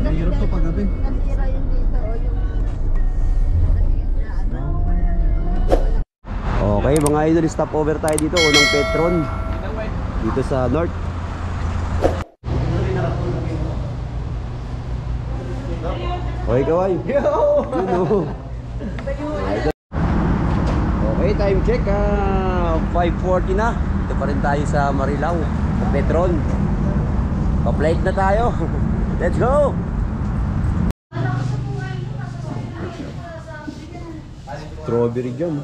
Mahirap to paggabi. Nasira yun dito. Okay mga idol, stop over tayo dito. Unang Petron dito sa North. Okay kaway. Okay, time check. 5:40 na. Ito pa rin tayo sa Marilao, sa Petron. Pa-flight na tayo. Let's go! Strawberry jam.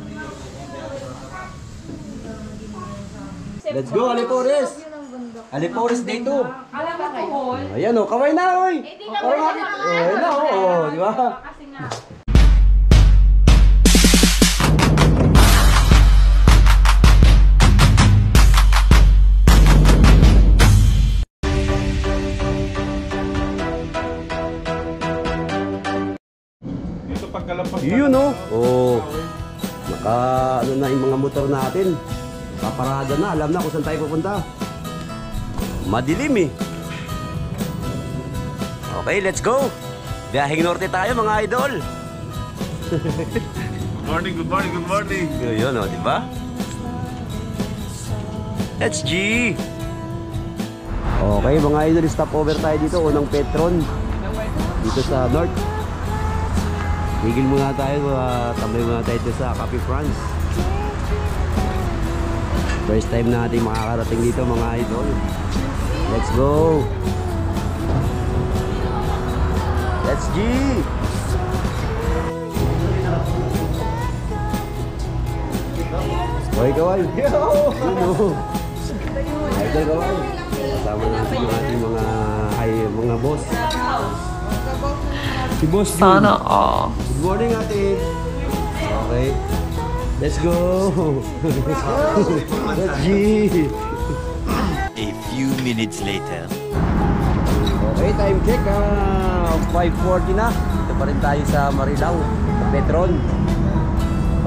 Let's go, Alipores! Alipores day 2. Ayan o, kaway na oy! Kaway na! Ayan na o, di ba? Yun o. Oh. Naka ano na yung mga motor natin. Paparada na. Alam na kung saan tayo pupunta. Madilim eh. Okay, let's go. Biyaheng norte tayo mga idol. Good morning, good morning, good morning. Yun o, diba? Let's G. Okay mga idol, stop over tayo dito. Unang Petron dito sa North. Tigil muna tayo, tambay muna tayo dito sa Cafe France. First time natin makakarating dito mga idol. Let's go. Let's G. Hoy kaway. Idol kaway. Kasama natin yung ating mga boss. Si boss sana Good morning ate. Okay. Let's go. Let's G. A few minutes later. Okay, time check. 5:40 na. Ito pa rin tayo sa Marilao, sa Petron.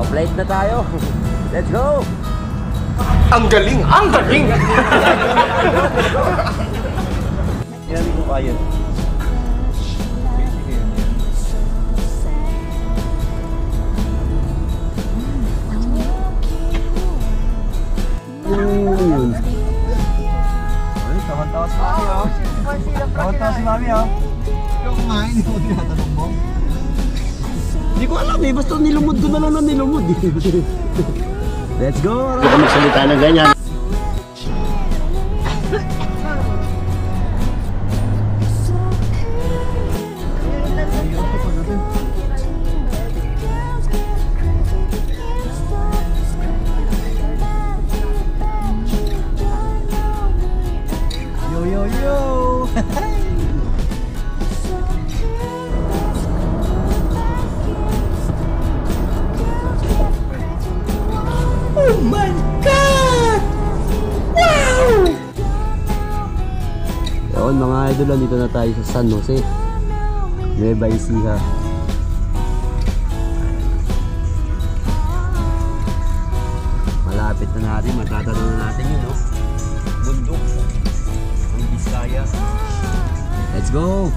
Pa-flight na tayo. Let's go. Ang galing! Ang galing! Hindi ko kaya. Tawa-tawa si Mami oh. Tawa-tawa si Mami oh. Ikaw kumain, hindi ko tinatanong mo. Hindi ko alam eh, basta nilumod ko na lang na nilumod eh. Let's go! Hindi ka magsalita na ganyan. Yo yo yo! Oh my God! Wow! Yun mga idol, dito na tayo sa San Jose, Nueva Ecija. Malapit na natin, matatanong na natin yun, no? Bundok ang Bisaya. Let's go!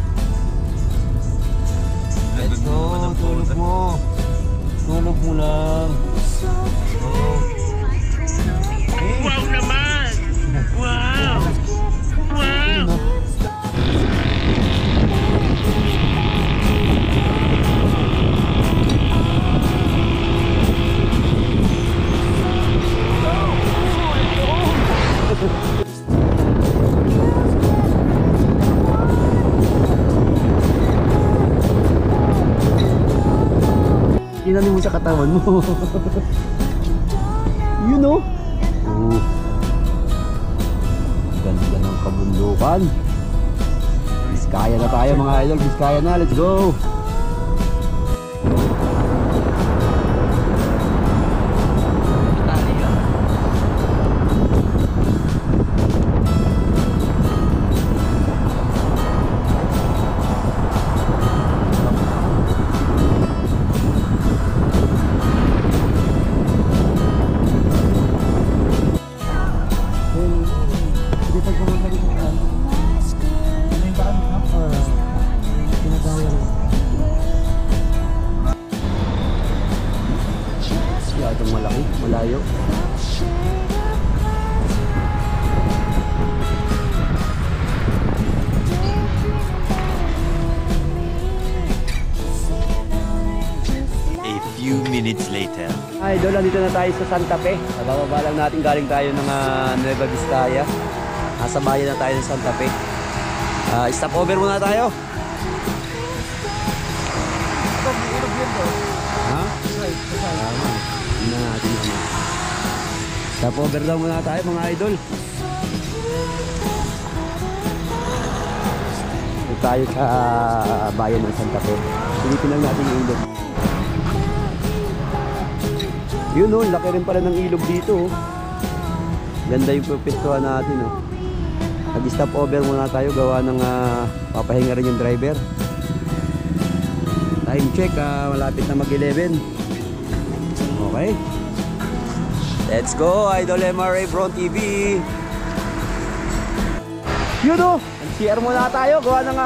Let's go! Tulog mo! Tulog mo lang! Wow naman! Wow! Wow! Kinali mo sa katawan mo. You know? Oh. Ganda ng kabundukan. Biskaya na tayo mga idol. Biskaya na. Let's go. Idol, nandito na tayo sa Santa Fe. Bababa lang natin, galing tayo ng Nueva Vizcaya. Nasa bayan na tayo ng Santa Fe. Stop over muna tayo. Ha? Hindi na natin naman. Stop over lang muna tayo mga idol. Dito tayo sa bayan ng Santa Fe. Silipin lang natin yung ilog. Yun o, laki rin pala ng ilog dito. Ganda yung pupwestuhan natin o. Nag-stop over muna tayo, gawa ng papahinga rin yung driver. Time check, malapit na mag-11. Okay. Let's go, Idol MRA Bron TV. Yun o, CR muna tayo, gawa ng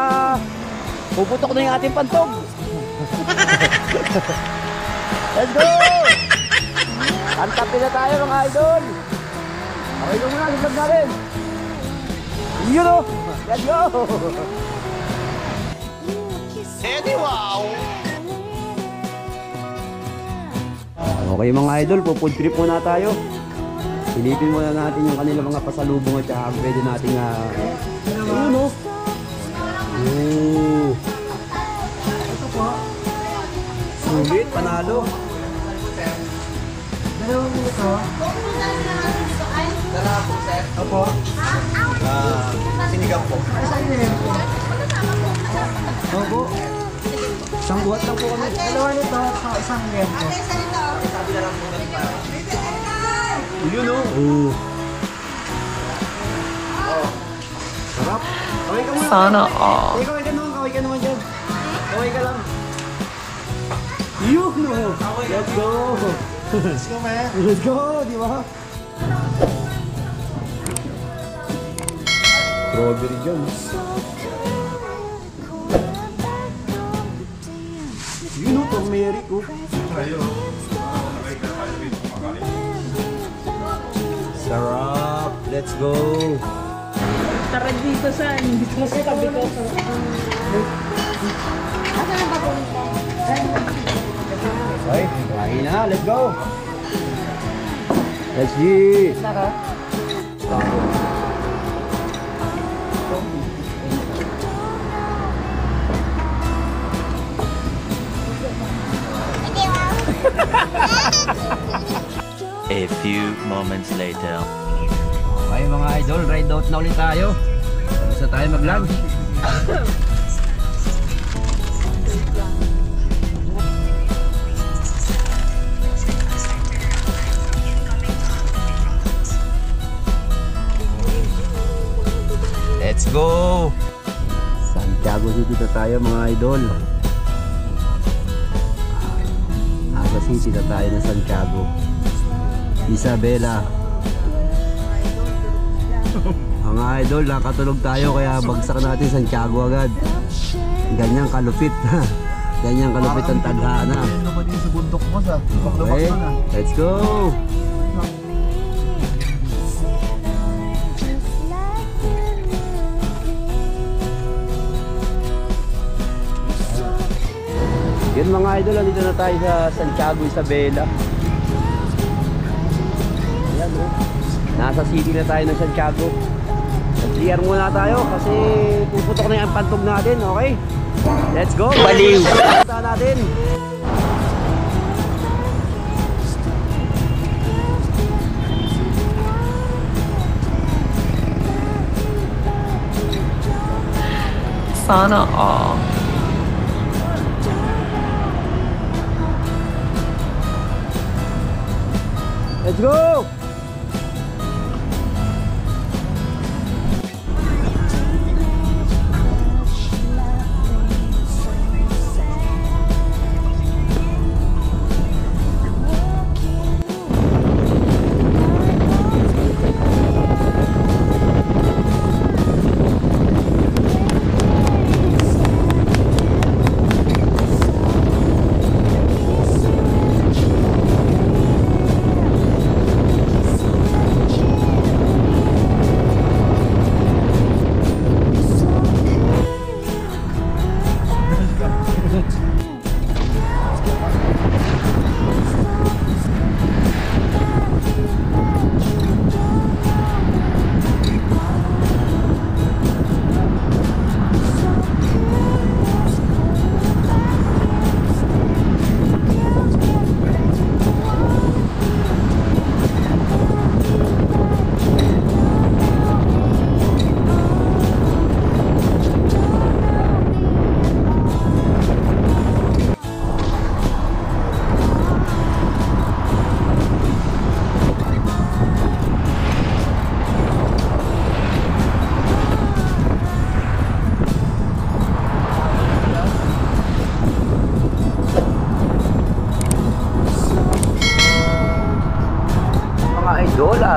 puputok na yung ating pantog. Let's go! Antapi na tayo mga idol. Okay lang muna, lisag na rin. Yun o! Let's go! Eddie, wow! Okay mga idol, food trip muna tayo. Silipin muna natin yung kanilang mga pasalubong at saka pwede natin yun o! Ito po. Sulit, panalo. Dalawang minuto. Dalawa po, sir. Opo. Sinigang po. Ay, saan yun po? Opo. Isang buhat lang po kami. Dalawa nito, isang yan po. Yun o! Sarap. Kaway ka muna. Sana all. Kaway ka naman dyan. Kaway ka lang. Yun o! Let's go! Let's go, man. Let's go! Di ba? Strawberry dyan. Yun o, turmeric o. Sarap! Let's go! Tara dito sa dito sa tabi ko. Okay, kain na. Let's go! Let's see! A few moments later. Okay mga idol, ride out na ulit tayo. Gusto tayo mag-lunch. Let's go! Santiago City na tayo mga idol. Asa City na tayo ng Santiago. Isabela. Mga idol, nakatulog tayo kaya bagsak natin Santiago agad. Ganyang kalupit. Ganyang kalupit ang tadhana. Lumabas sa bundok mo sa. Okay, let's go! Yun mga idol, nandito na tayo sa Santiago Isabela. Ayan o. Nasa city na tayo ng Santiago. Nag-clear muna tayo kasi puputok na yung pantog natin, okay? Let's go! Baliw! Punta natin! Sana all. Let's go!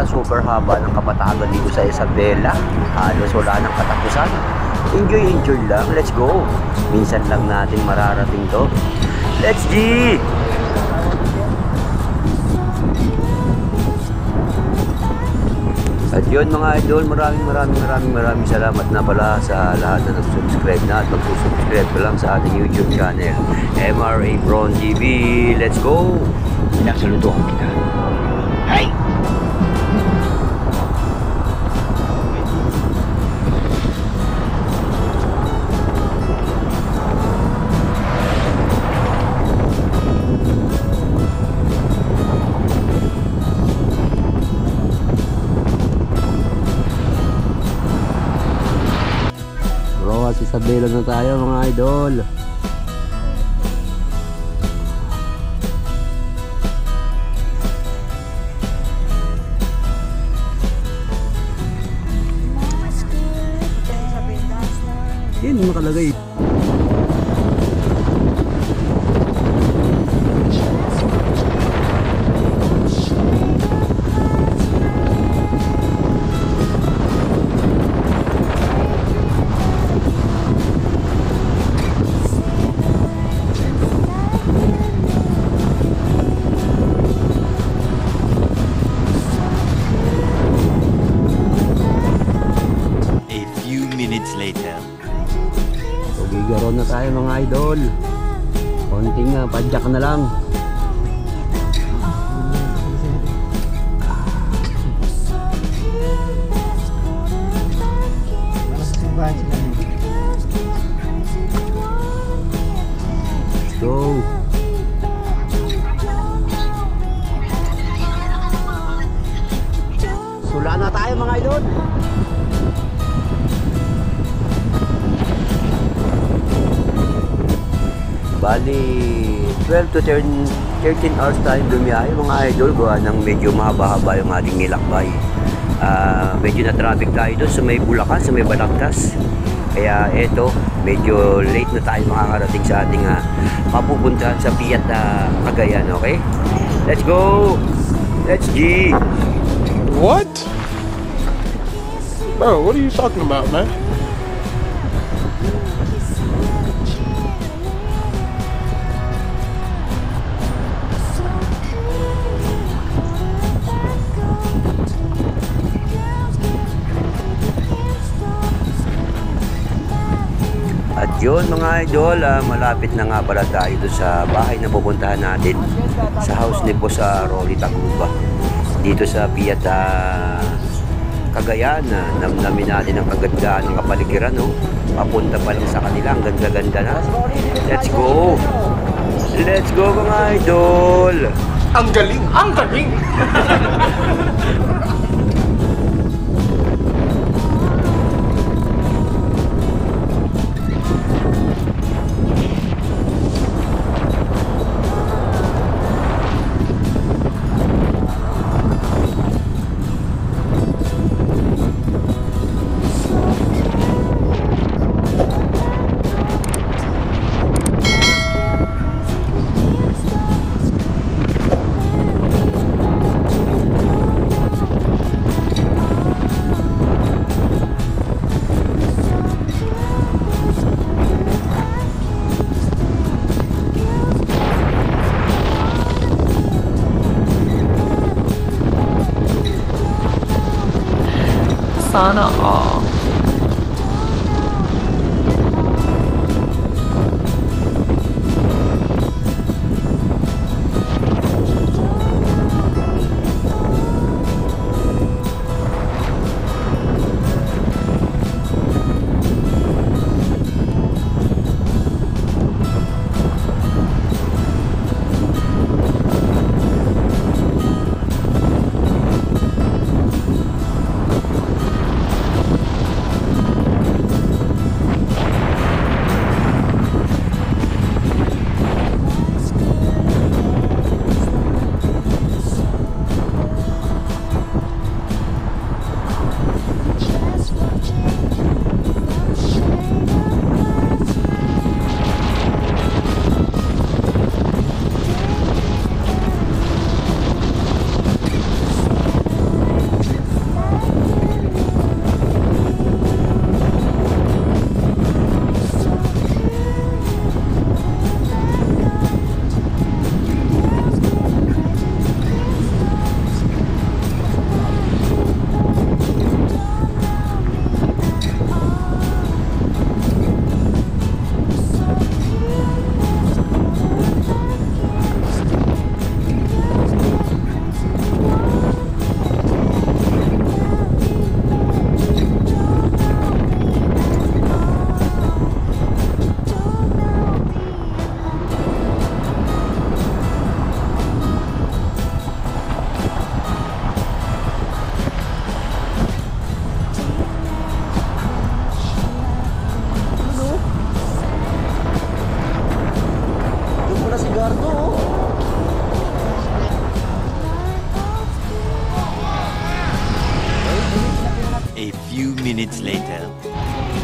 super haba ng kapatagan dito sa Isabela. Halos wala nang katapusan. Enjoy lang. Let's go. Minsan lang natin mararating to. Let's G! At yun mga idol, maraming salamat na pala sa lahat na nag-subscribe na at mag-subscribe pa lang sa ating YouTube channel, MRA Bron TV. Let's go! Pinasalutuhan kita. Hey! Isabela na tayo mga idol. Yan nakalagay. Later. So, bigaro na tayo mga idol. Konting padyak na lang. Let's go. Sula na tayo mga idol. Bali, 12 to 13 hours tayong bumiyahe mga idol. Gawa ng medyo mahaba-haba yung ating nilakbay. Medyo na-traffic tayo doon sa may Bulacan, sa may Balagtas. Kaya eto, medyo late na tayo makakarating sa ating mapupuntahan sa Piat Cagayan, okay? Let's go! Let's G! What? Bro, what are you talking about, man? At yun mga idol, malapit na nga pala tayo doon sa bahay na pupuntahan natin, sa house ni Boss Rolly Taguba dito sa Piat Cagayan. Namnamin natin ang kagandahan ng kapaligiran, no? Papunta pa lang sa kanila, ang ganda-ganda na. Let's go! Let's go mga idol! Ang galing! Ang galing! Sana all.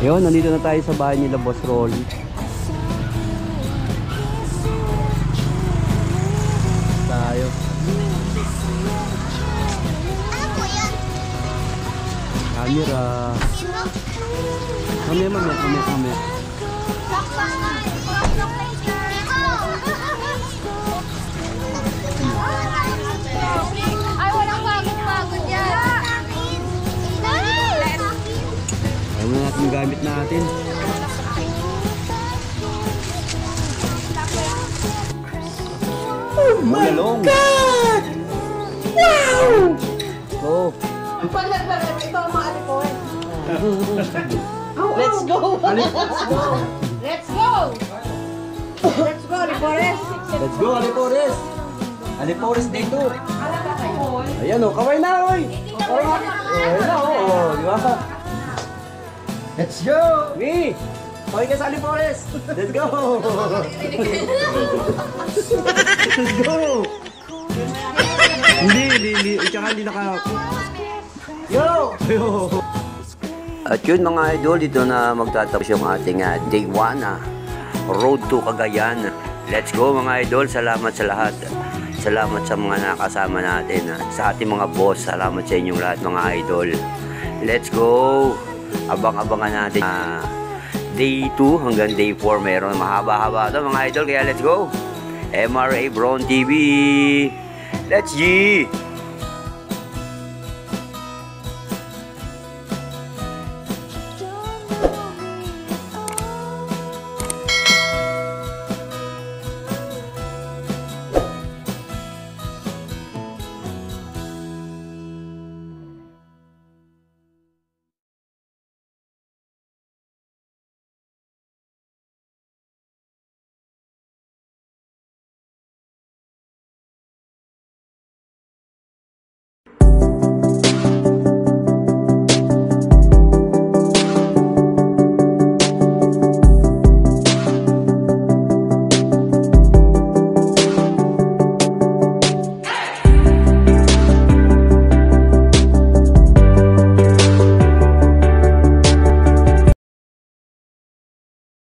Yun, nandito na tayo sa bahay nila Boss Rolly. Tayo. Camera. Kami. Ay, walang pagod yan. Ayaw na natin yung gamit natin. Oh my God! Wow! Oh. Ito ang mga alipon. Let's go! Let's go! Let's go, Alipores! Let's go, Alipores! Alipores Day 2! Ayan o, kaway na, oy! Kaway na, o, di ba? Let's go! Mi! Kaway ka sa Alipores! Let's go! Let's go! Hindi. Tsaka hindi naka... Yo! At yun mga idol, dito na magtatapos yung ating day 1 Road to Cagayan. Let's go mga idol, salamat sa lahat. Salamat sa mga nakasama natin. Sa ating mga boss, salamat sa inyong lahat mga idol. Let's go! Abang-abangan natin. Day 2 hanggang day 4 meron mahaba-haba ito mga idol, kaya let's go! MRA Brown TV! Let's G!